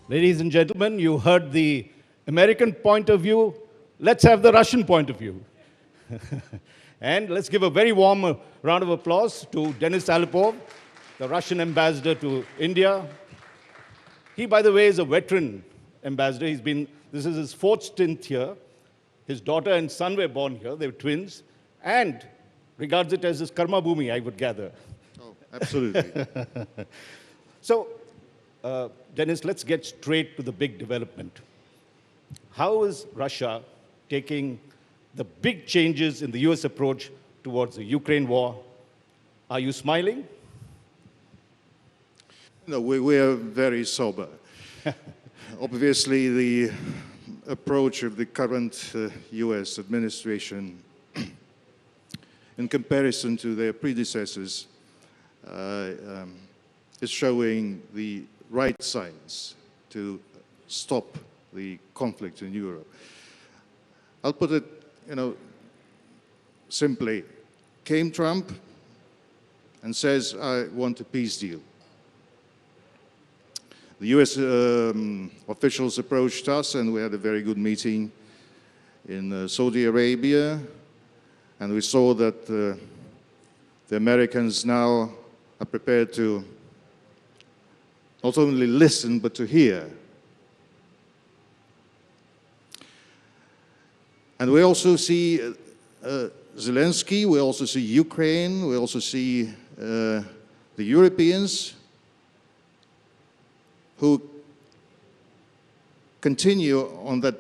Ladies and gentlemen, you heard the American point of view. Let's have the Russian point of view. And let's give a very warm round of applause to Denis Alipov, the Russian ambassador to India. He, by the way, is a veteran ambassador. This is his fourth stint here. His daughter and son were born here. They were twins. And regards it as his karma bhumi, I would gather. Oh, absolutely. So, Denis, let's get straight to the big development. How is Russia taking the big changes in the US approach towards the Ukraine war? Are you smiling? No, we are very sober. Obviously, the approach of the current US administration in comparison to their predecessors is showing the right signs to stop the conflict in Europe. I'll put it, simply. Came Trump and says, I want a peace deal. The US officials approached us and we had a very good meeting in Saudi Arabia, and we saw that the Americans now are prepared to not only listen, but to hear. And we also see Zelensky, we also see Ukraine, we also see the Europeans who continue on that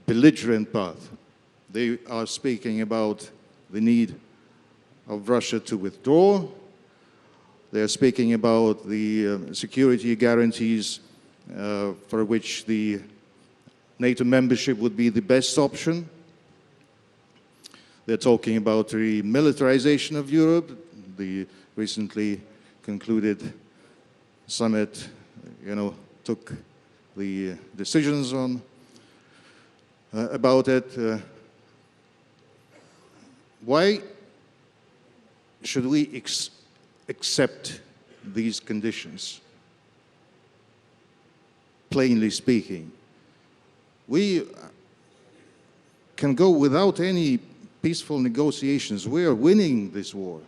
belligerent path. They are speaking about the need of Russia to withdraw. They are speaking about the security guarantees for which the NATO membership would be the best option. They're talking about the militarization of Europe. The recently concluded summit, took the decisions on about it. Why should we accept these conditions? Plainly speaking, we can go without any peaceful negotiations. We are winning this war.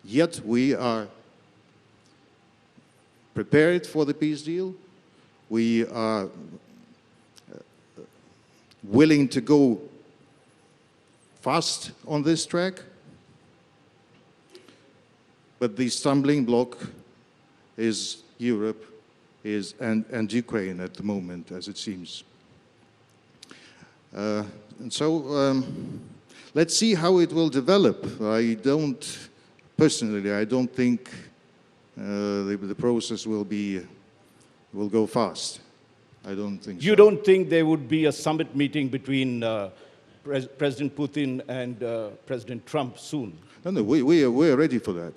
Yet we are prepared for the peace deal. We are willing to go fast on this track. But the stumbling block is Europe and Ukraine at the moment, as it seems. And so let's see how it will develop. Personally, I don't think the process will go fast. I don't think so. You don't think there would be a summit meeting between President Putin and President Trump soon? No, we are ready for that.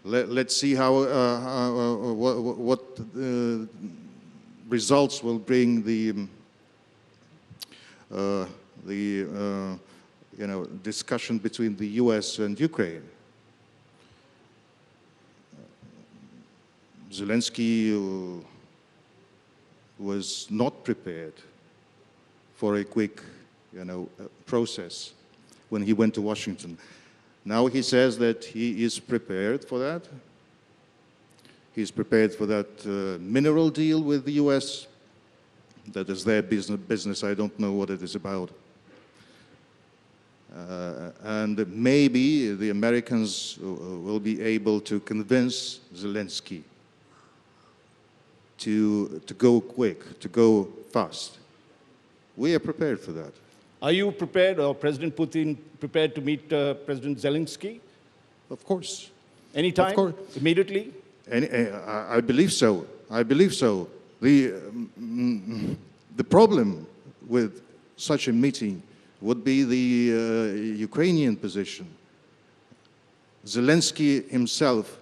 Let's see what results will bring the discussion between the US and Ukraine. Zelensky was not prepared for a quick, process when he went to Washington. Now he says that he is prepared for that. He's prepared for that mineral deal with the US. That is their business. I don't know what it is about. And maybe the Americans will be able to convince Zelensky to go quick, to go fast. We are prepared for that. Are you prepared, or President Putin prepared to meet President Zelensky? Of course. Anytime? Of course. Immediately? I believe so. I believe so. The problem with such a meeting would be the Ukrainian position. Zelensky himself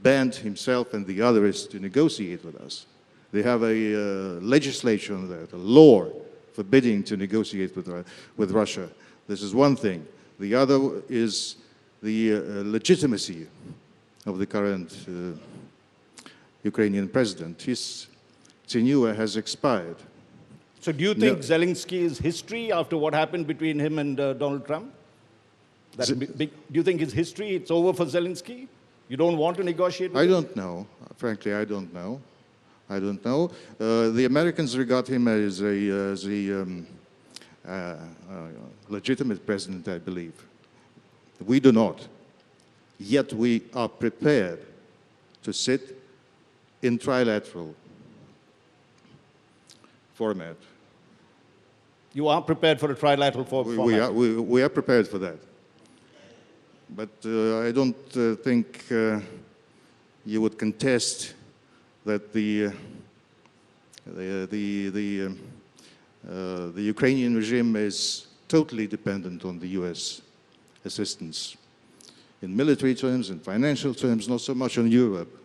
banned himself and the others to negotiate with us. They have a legislation on that, a law forbidding to negotiate with Russia. This is one thing. The other is the legitimacy of the current Ukrainian president. His tenure has expired. So do you think Zelensky is history after what happened between him and Donald Trump? Do you think it's history? It's over for Zelensky? You don't want to negotiate with I him? don't know. Frankly, I don't know. I don't know. The Americans regard him as a legitimate president, I believe. We do not. Yet we are prepared to sit in trilateral format. You are prepared for a trilateral format? We are prepared for that. But I don't think you would contest that the Ukrainian regime is totally dependent on the US assistance. In military terms, in financial terms, not so much on Europe.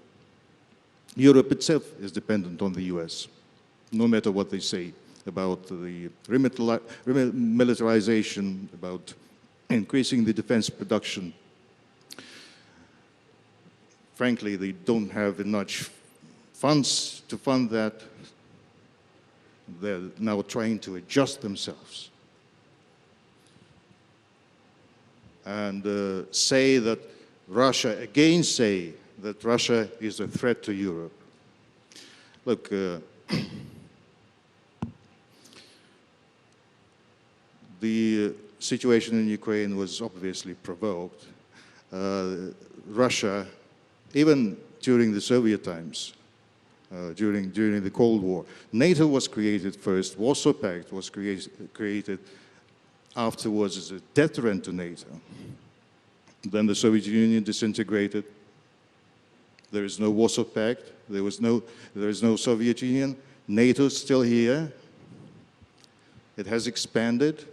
Europe itself is dependent on the US, no matter what they say about the remilitarization, about increasing the defense production. Frankly, they don't have enough funds to fund that. They're now trying to adjust themselves and say that Russia is a threat to Europe. Look, the situation in Ukraine was obviously provoked. Russia, even during the Soviet times, during the Cold War, NATO was created first, Warsaw Pact was created afterwards as a deterrent to NATO. Then the Soviet Union disintegrated. There is no Warsaw Pact, there is no Soviet Union. NATO's still here. It has expanded.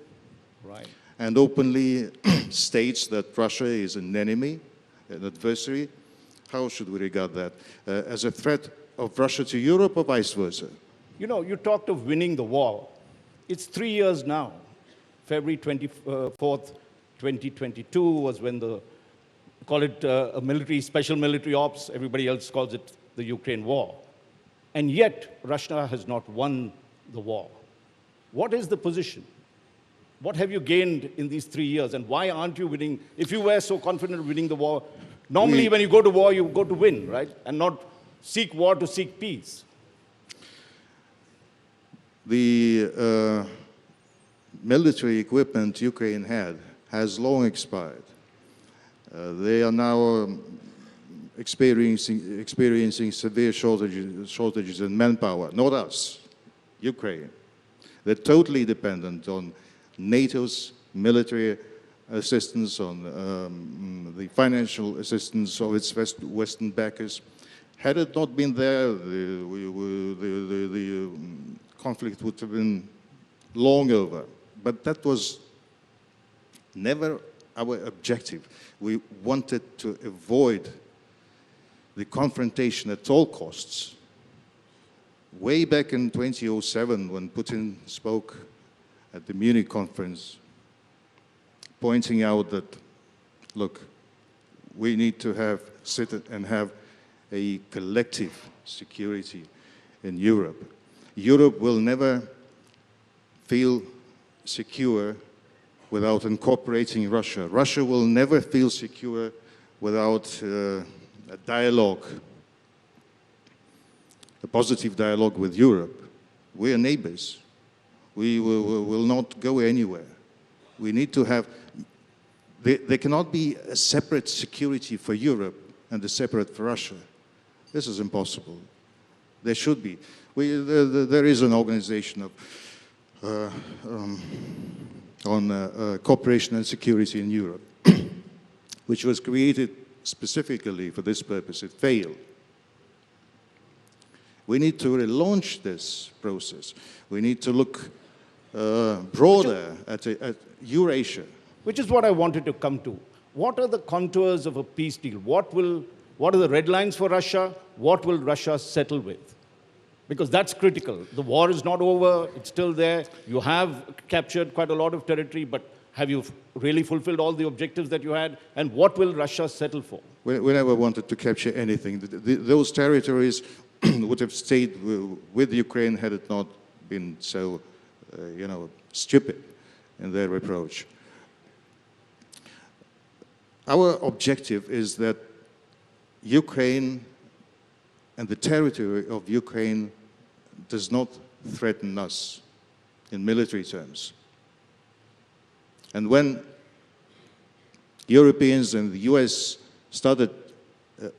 Right. And openly states that Russia is an enemy, an adversary. How should we regard that? As a threat of Russia to Europe or vice versa? You know, you talked of winning the war. It's 3 years now. February 24th, 2022 was when call it a special military ops, everybody else calls it the Ukraine war. And yet, Russia has not won the war. What is the position? What have you gained in these 3 years, and why aren't you winning? If you were so confident of winning the war, normally when you go to war, you go to win, right? And not seek war to seek peace. The military equipment Ukraine has long expired. They are now experiencing severe shortages in manpower, not us, Ukraine. They're totally dependent on NATO's military assistance, on the financial assistance of its Western backers. Had it not been there, the conflict would have been long over. But that was never our objective. We wanted to avoid the confrontation at all costs. Way back in 2007, when Putin spoke at the Munich conference, pointing out that, look, we need to sit and have a collective security in Europe. Europe will never feel secure without incorporating Russia. Russia will never feel secure without a dialogue, a positive dialogue with Europe. We are neighbors. We will not go anywhere. We need to have, there cannot be a separate security for Europe and a separate for Russia. This is impossible. There should be. There is an organization on cooperation and security in Europe, which was created specifically for this purpose. It failed. We need to relaunch this process. We need to look broader at Eurasia. Which is what I wanted to come to. What are the contours of a peace deal? What are the red lines for Russia? What will Russia settle with? Because that's critical. The war is not over, it's still there. You have captured quite a lot of territory, but Have you really fulfilled all the objectives that you had? And what will Russia settle for? We never wanted to capture anything. Those territories would have stayed with Ukraine had it not been so, stupid in their approach. Our objective is that Ukraine and the territory of Ukraine does not threaten us in military terms. And when Europeans and the US started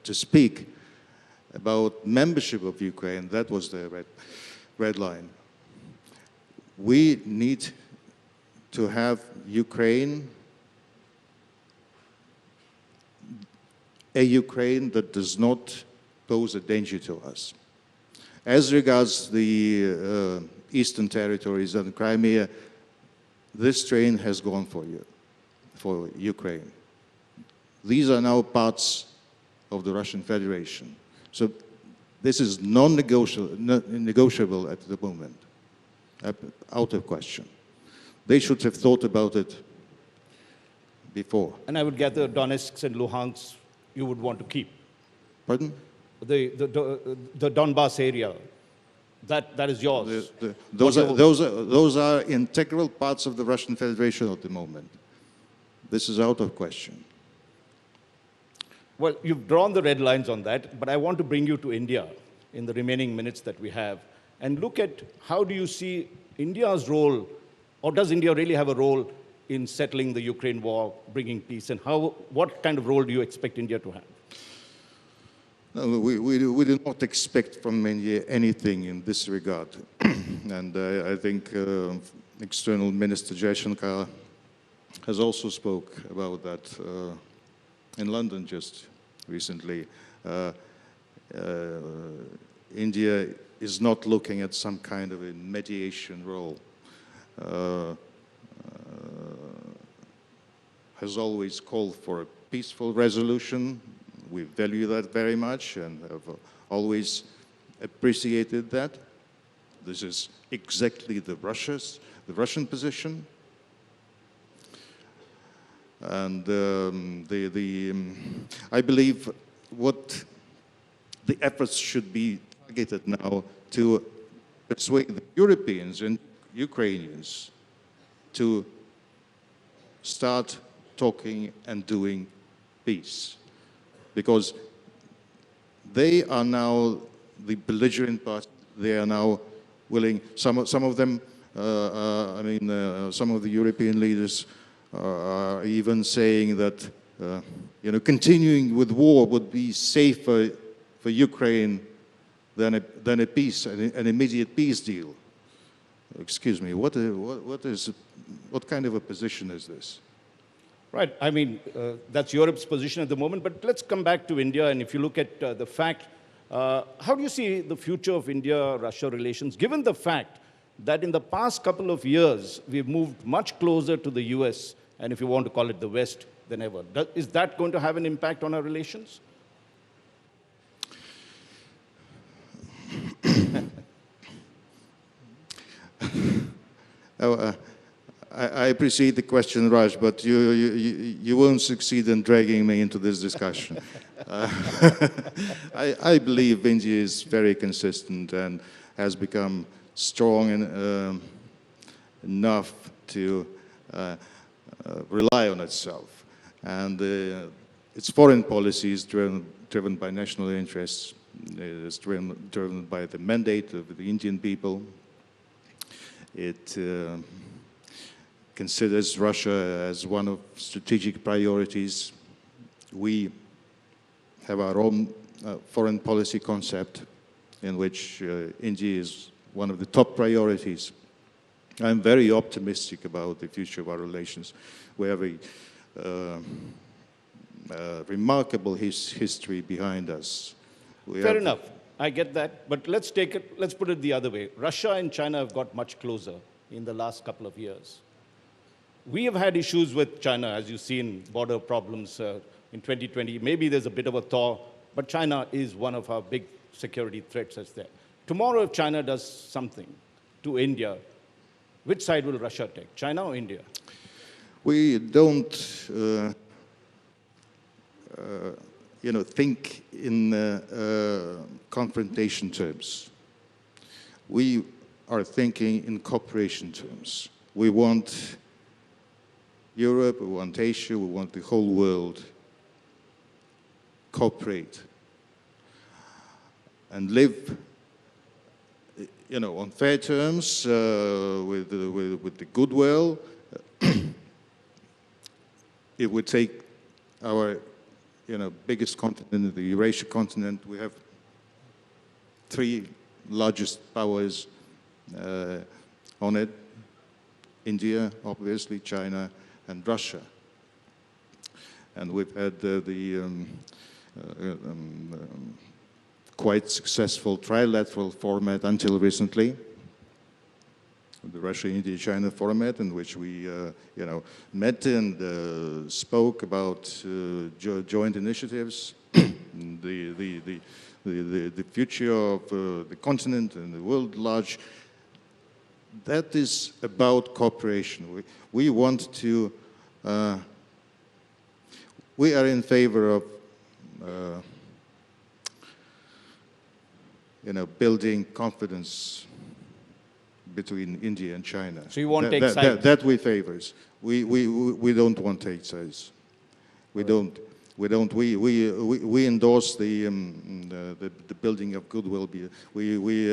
to speak about membership of Ukraine, that was the red line. We need to have Ukraine, a Ukraine that does not pose a danger to us. As regards the eastern territories and Crimea, this train has gone for Ukraine. These are now parts of the Russian Federation. So this is non-negotiable at the moment, out of question. They should have thought about it before. And I would gather Donetsk and Luhansk you would want to keep. Pardon? The Donbass area, that is yours. Those are integral parts of the Russian Federation at the moment. This is out of question. Well, you've drawn the red lines on that, but I want to bring you to India in the remaining minutes that we have and look at how do you see India's role, or does India really have a role in settling the Ukraine war, bringing peace, and what kind of role do you expect India to have? No, we do not expect from India anything in this regard. And I think External Minister Jaishankar has also spoke about that in London just recently. India is not looking at some kind of a mediation role. Has always called for a peaceful resolution. We value that very much and have always appreciated that. This is exactly the Russian position. And I believe what the efforts should be targeted now to persuade the Europeans and Ukrainians to start talking and doing peace. Because they are now the belligerent party. They are now willing, some of them, some of the European leaders are even saying that, continuing with war would be safer for Ukraine than a peace, an immediate peace deal. Excuse me, what kind of a position is this? Right. I mean, that's Europe's position at the moment. But let's come back to India. And if you look at the fact, how do you see the future of India-Russia relations, given the fact that in the past couple of years, we've moved much closer to the US, and if you want to call it the West, than ever? Is that going to have an impact on our relations? I appreciate the question, Raj, but you won't succeed in dragging me into this discussion. I believe India is very consistent and has become strong enough to rely on itself. And its foreign policy is driven by national interests. It is driven by the mandate of the Indian people. It considers Russia as one of strategic priorities. We have our own foreign policy concept in which India is one of the top priorities. I'm very optimistic about the future of our relations. We have a remarkable history behind us. Fair enough. I get that. But let's put it the other way. Russia and China have got much closer in the last couple of years. We have had issues with China, as you've seen, border problems in 2020. Maybe there's a bit of a thaw, but China is one of our big security threats that's there. Tomorrow, if China does something to India, which side will Russia take, China or India? We don't, think in confrontation terms. We are thinking in cooperation terms. We want Europe, we want Asia, we want the whole world cooperate and live, on fair terms with the goodwill. If we take our, biggest continent, the Eurasian continent, we have three largest powers on it: India, obviously, China, and Russia. And we've had quite successful trilateral format until recently, the Russia-India-China format, in which we, met and spoke about joint initiatives, the future of the continent and the world at large. That is about cooperation. We want to. We are in favor of, building confidence between India and China. So you won't take sides? That we favors. We don't want take sides. We don't. We endorse the building of goodwill. We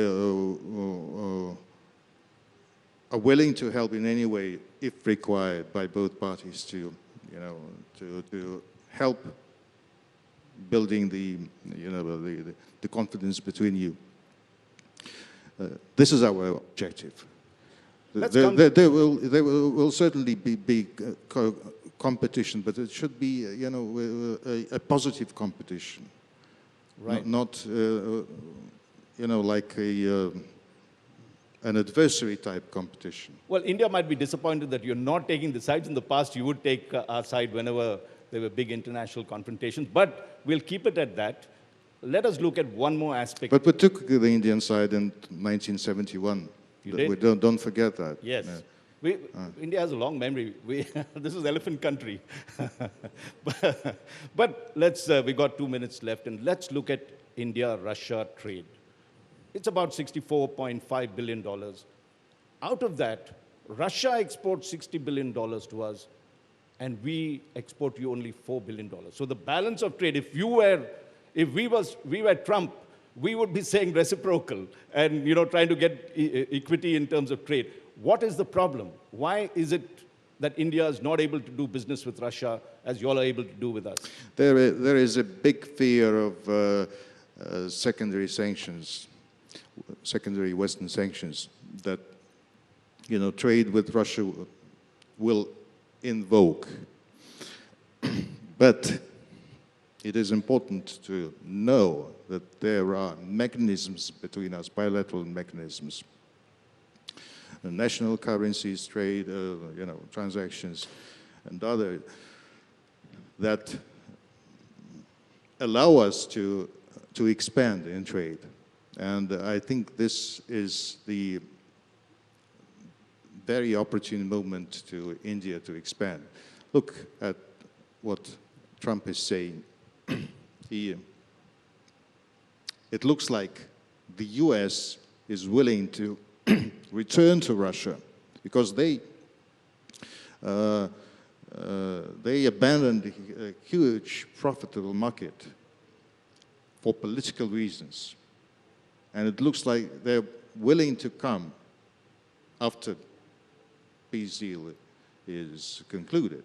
are willing to help in any way, if required, by both parties to help building the confidence between you. This is our objective. There will certainly be competition, but it should be, a positive competition, right? Not like an adversary type competition. Well, India might be disappointed that you're not taking the sides. In the past, you would take our side whenever there were big international confrontations, but we'll keep it at that. Let us look at one more aspect. But we took the Indian side in 1971. You did? We don't forget that. Yes. Yeah. India has a long memory. This is elephant country. But we got 2 minutes left, and let's look at India-Russia trade. It's about $64.5 billion. Out of that, Russia exports $60 billion to us, and we export you only $4 billion. So the balance of trade, if we were Trump, we would be saying reciprocal and trying to get equity in terms of trade. What is the problem? Why is it that India is not able to do business with Russia as you all are able to do with us? There is a big fear of secondary sanctions, secondary Western sanctions that trade with Russia will invoke. But it is important to know that there are mechanisms between us, bilateral mechanisms, national currencies, trade, transactions, and other that allow us to expand in trade. And I think this is the very opportune moment to India to expand. Look at what Trump is saying. It looks like the US is willing to return to Russia because they abandoned a huge profitable market for political reasons. And it looks like they're willing to come after peace deal is concluded.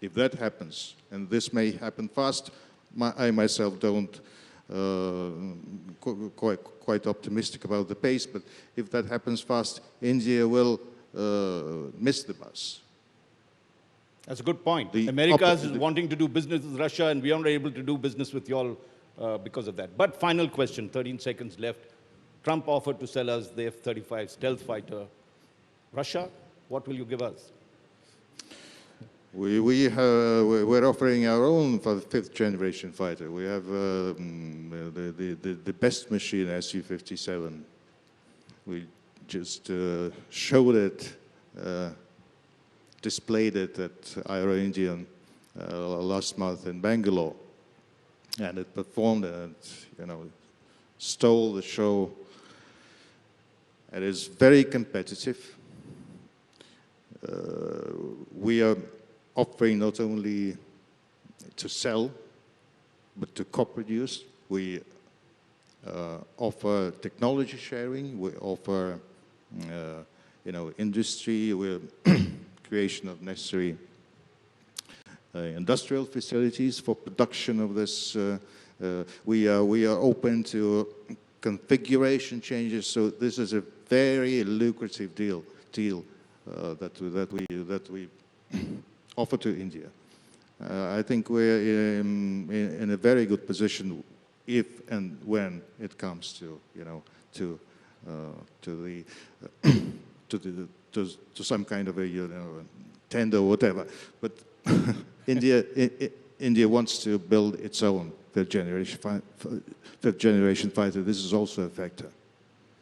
If that happens, and this may happen fast, I myself don't quite optimistic about the pace, but if that happens fast, India will miss the bus. That's a good point. America is wanting to do business with Russia, and we aren't able to do business with y'all because of that. But final question, 13 seconds left. Trump offered to sell us the F-35 stealth fighter. Russia, what will you give us? We're offering our own fifth generation fighter. We have the best machine, Su-57. We just showed it displayed it at Aero Indian last month in Bangalore, and it performed and stole the show. It is very competitive. We are offering not only to sell, but to co-produce. We offer technology sharing. We offer, industry. We're creation of necessary industrial facilities for production of this. We are open to configuration changes. So this is a very lucrative deal that we offer to India. I think we're in a very good position if and when it comes to some kind of a tender or whatever. But India wants to build its own fifth generation fighter. This is also a factor.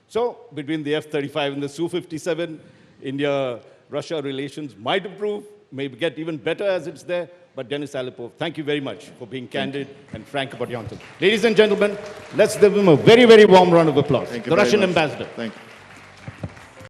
So between the F-35 and the Su-57, India-Russia relations might improve, maybe get even better as it's there. But Denis Alipov, thank you very much for being candid and frank about your answer. Ladies and gentlemen, let's give him a very, very warm round of applause. Thank you the very Russian much. ambassador. Thank you.